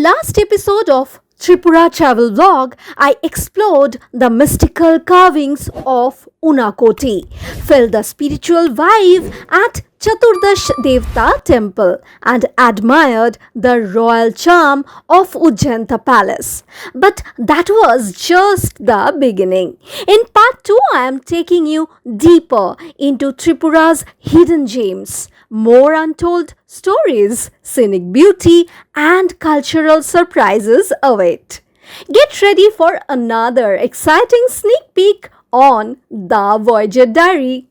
last episode of Tripura travel vlog, I explored the mystical carvings of Unakoti, felt the spiritual vibe at Chaturdash Devta Temple, and admired the royal charm of Ujjayanta Palace. But that was just the beginning. In part 2, I am taking you deeper into Tripura's hidden gems, more untold stories, scenic beauty, and cultural surprises await. Get ready for another exciting sneak peek on the Voyager Diary.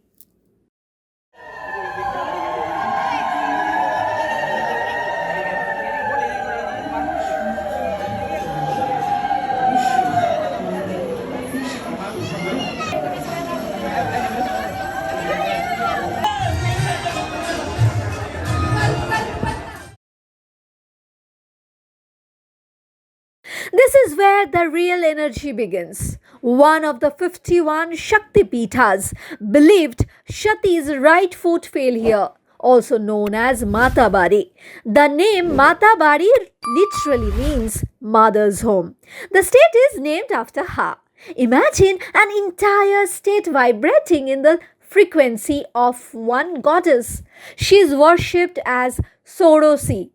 This is where the real energy begins. One of the 51 Shakti Peethas believed Shakti's right foot fell here, also known as Matabari. The name Matabari literally means mother's home. The state is named after her. Imagine an entire state vibrating in the frequency of one goddess. She is worshipped as Sorosi,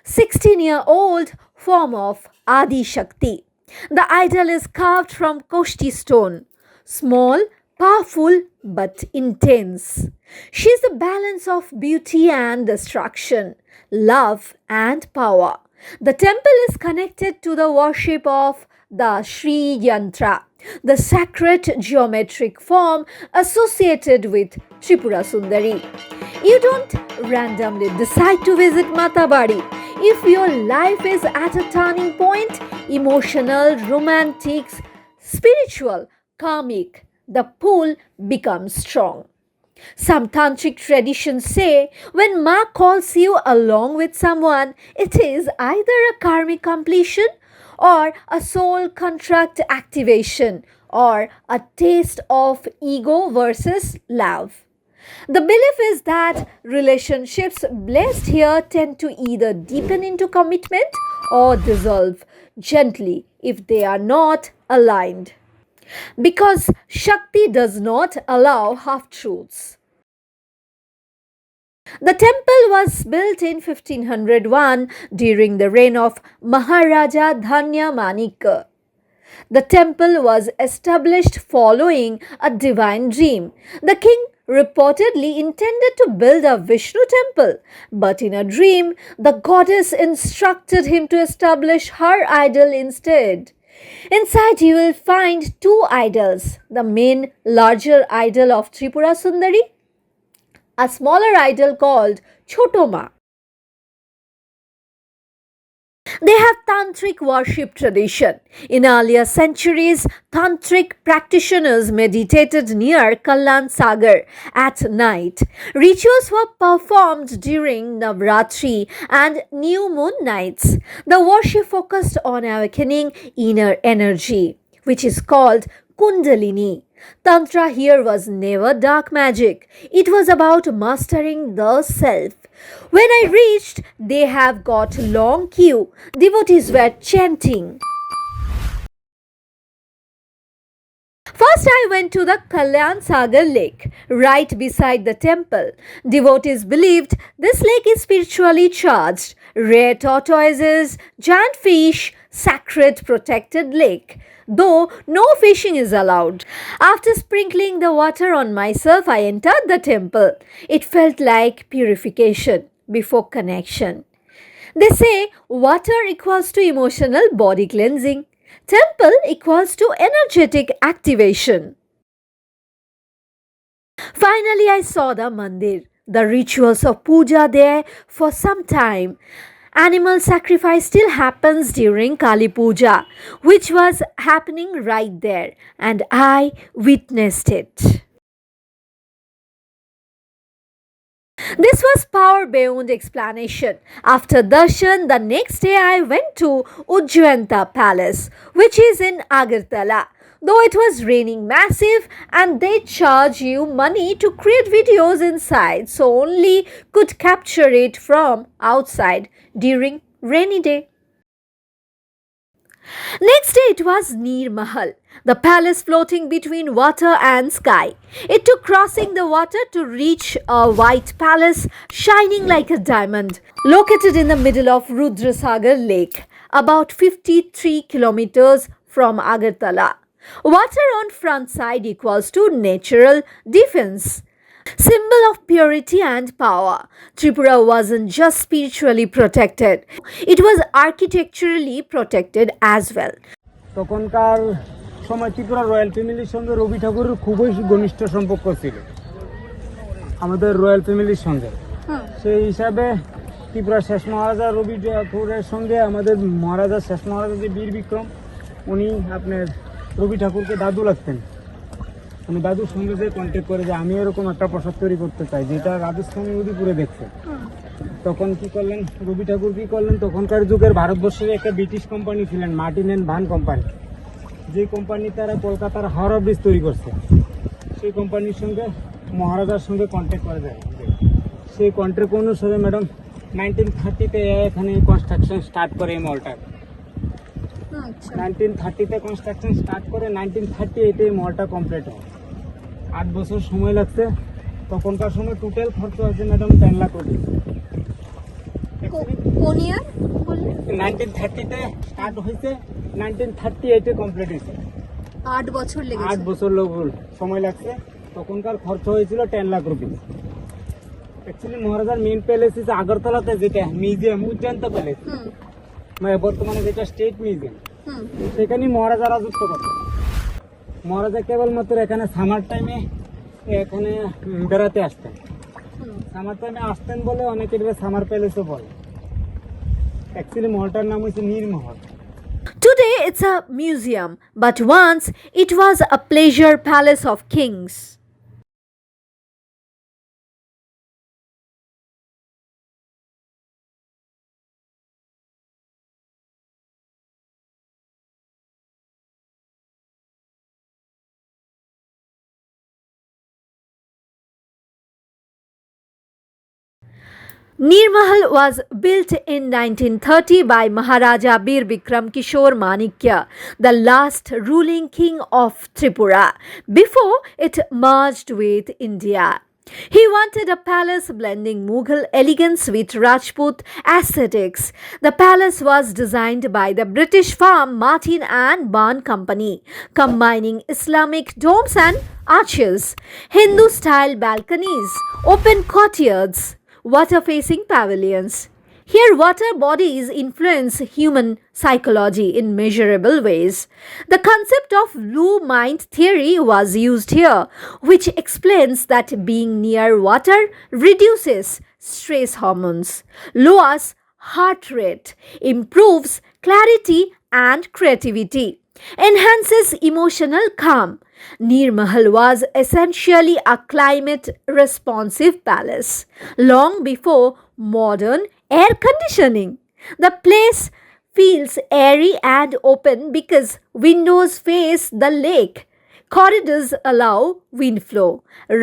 16-year-old form of Adi Shakti. The idol is carved from Koshti stone, small, powerful, but intense. She is the balance of beauty and destruction, love and power. The temple is connected to the worship of the Sri Yantra, the sacred geometric form associated with Tripura Sundari. You don't randomly decide to visit Matabari. If your life is at a turning point, emotional, romantic, spiritual, karmic, the pull becomes strong. Some tantric traditions say when Ma calls you along with someone, it is either a karmic completion or a soul contract activation or a taste of ego versus love. The belief is that relationships blessed here tend to either deepen into commitment or dissolve gently if they are not aligned. Because Shakti does not allow half truths. The temple was built in 1501 during the reign of Maharaja Dhanya Manikya. The temple was established following a divine dream. The king reportedly intended to build a Vishnu temple, but in a dream, the goddess instructed him to establish her idol instead. Inside, you will find two idols, the main larger idol of Tripura Sundari, a smaller idol called Chotoma. They have tantric worship tradition. In earlier centuries, tantric practitioners meditated near Kalyan Sagar at night. Rituals were performed during Navratri and new moon nights. The worship focused on awakening inner energy, which is called Kundalini. Tantra here was never dark magic. It was about mastering the self. When I reached, they have got long queue. Devotees were chanting. First, I went to the Kalyan Sagar lake, right beside the temple. Devotees believed this lake is spiritually charged. Rare tortoises, giant fish, sacred protected lake, though no fishing is allowed. After sprinkling the water on myself, I entered the temple. It felt like purification before connection. They say water equals to emotional body cleansing. Temple equals to energetic activation. Finally, I saw the mandir. The rituals of puja there for some time. Animal sacrifice still happens during Kali Puja, which was happening right there, and I witnessed it. This was power beyond explanation. After darshan, the next day I went to Ujjayanta Palace, which is in Agartala. Though it was raining massive and they charge you money to create videos inside, so only could capture it from outside during rainy day. Next day it was Neermahal, the palace floating between water and sky. It took crossing the water to reach a white palace shining like a diamond, located in the middle of Rudrasagar Lake, about 53 kilometers from Agartala. Water on front side equals to natural defense. Symbol of purity and power. Tripura wasn't just spiritually protected, it was architecturally protected as well. তখনকার সময় Tripura royal ফ্যামিলির সঙ্গে রবি ঠাকুরের খুবই ঘনিষ্ঠ সম্পর্ক ছিল আমাদের রয়্যাল ফ্যামিলির সঙ্গে। সেই হিসাবে ত্রিপুরা শেষ মহারাজা রবি ঠাকুরের সঙ্গে আমাদের মহারাজা শেষ মহারাজা যে বীর বিক্রম, উনি আপনার রবি ঠাকুরকে দাদু লাগতেন। উনি দাদুর সঙ্গে যে কন্ট্যাক্ট করে যে আমি এরকম একটা প্রসাদ তৈরি করতে চাই, যেটা রাজস্থানী উদয়পুরে দেখছে। তখন কি করলেন রবি ঠাকুর, কি করলেন, তখনকার যুগের ভারতবর্ষের একটা ব্রিটিশ কোম্পানি ছিলেন মার্টিন অ্যান্ড ভান কোম্পানি, যে কোম্পানি তারা কলকাতার হাওড়া ব্রিজ তৈরি করছে, সেই কোম্পানির সঙ্গে মহারাজার সঙ্গে কন্ট্যাক্ট করা যায়। সেই কন্ট্রাক্ট অনুসারে ম্যাডাম 1930-তে এখানে কনস্ট্রাকশন স্টার্ট করে এই মলটার। 1930-তে কনস্ট্রাকশন স্টার্ট করে 1938-এ এই মলটা কমপ্লিট হয়। 8 বছর সময় লাগছে। তখনকার সময় টোটাল খরচ হয়েছে ম্যাডাম 10 লাখ রুপি। কোন ইয়ার? 1930-তে স্টার্ট হয়েছে, 1938-এ কমপ্লিট হয়েছে। 8 বছর লেগেছে। 8 বছর সময় লাগছে। তখনকার খরচ হয়েছিল 10 লাখ রুপি। অ্যাকচুয়ালি মহারাজার মেইন প্যালেস হচ্ছে আগরতলাতে, যেটা মিউজিয়াম উজ্জয়ন্ত প্যালেস, মানে বর্তমানে যেটা স্টেট মিউজিয়াম, সেখানেই মহারাজা রাজত্ব করতেন। মহারাজা কেবলমাত্র এখানে সামার টাইমে এখানে বেড়াতে আসতেন। সামার টাইমে আসতেন বলে অনেকের সামার প্যালেসও বলে। অ্যাকচুয়ালি মহলটার নাম হচ্ছে Neermahal. Today it's a museum, but once it was a pleasure palace of kings. Neermahal was built in 1930 by Maharaja Bir Bikram Kishore Manikya, the last ruling king of Tripura, before it merged with India. He wanted a palace blending Mughal elegance with Rajput aesthetics. The palace was designed by the British firm Martin and Barn Company, combining Islamic domes and arches, Hindu-style balconies, open courtyards, water-facing pavilions. Here, water bodies influence human psychology in measurable ways. The concept of blue mind theory was used here, which explains that being near water reduces stress hormones, lowers heart rate, improves clarity and creativity, enhances emotional calm. Neermahal was essentially a climate-responsive palace, long before modern air conditioning. The place feels airy and open because windows face the lake. Corridors allow wind flow.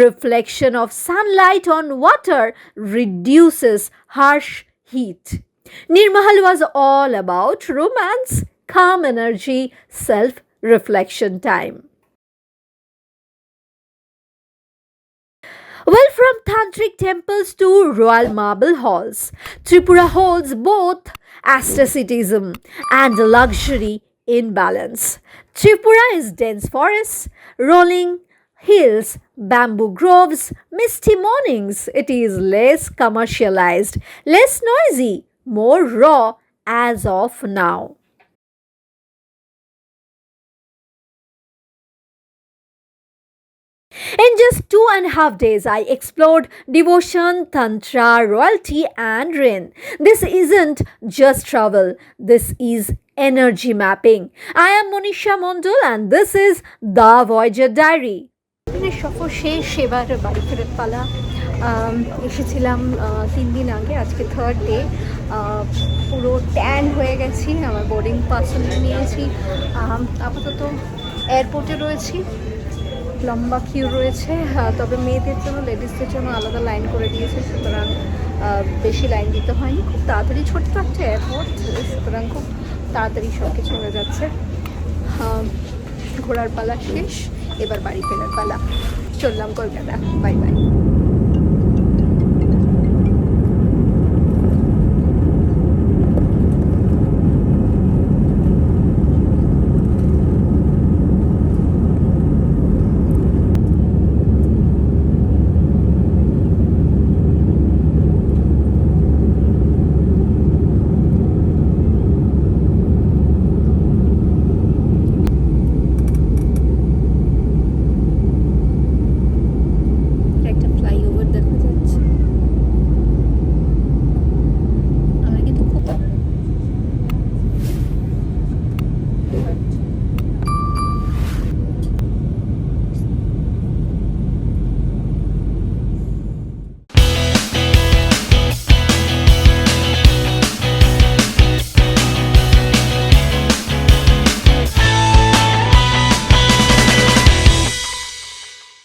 Reflection of sunlight on water reduces harsh heat. Neermahal was all about romance, calm energy, self-reflection time. Well, from tantric temples to royal marble halls, Tripura holds both asceticism and luxury in balance. Tripura is dense forests, rolling hills, bamboo groves, misty mornings. It is less commercialized, less noisy, more raw as of now. In just 2.5 days, I explored devotion, tantra, royalty, and rain. This isn't just travel, this is energy mapping. I am Monisha Mondol, and this is the Voyager Diary. সফর শেষ, এবার বাড়ি ফেরত পালা। এসেছিলাম 3 দিন আগে, আজকে 3rd ডে। পুরো ট্যান হয়ে গেছি, আমার বোর্ডিং পাস নিয়েছি। আপাতত এয়ারপোর্টে রয়েছি, লম্বা কিউ রয়েছে, তবে মেয়েদের জন্য লেডিসদের জন্য আলাদা লাইন করে দিয়েছে, সুতরাং বেশি লাইন দিতে হয়নি। খুব তাড়াতাড়ি ছোট্ট একটা এয়ারপোর্ট, সুতরাং খুব তাড়াতাড়ি সব কিছু হয়ে যাচ্ছে। ঘোরার পালা শেষ, এবার বাড়ি ফেরার পালা। চললাম কলকাতা, বাই বাই।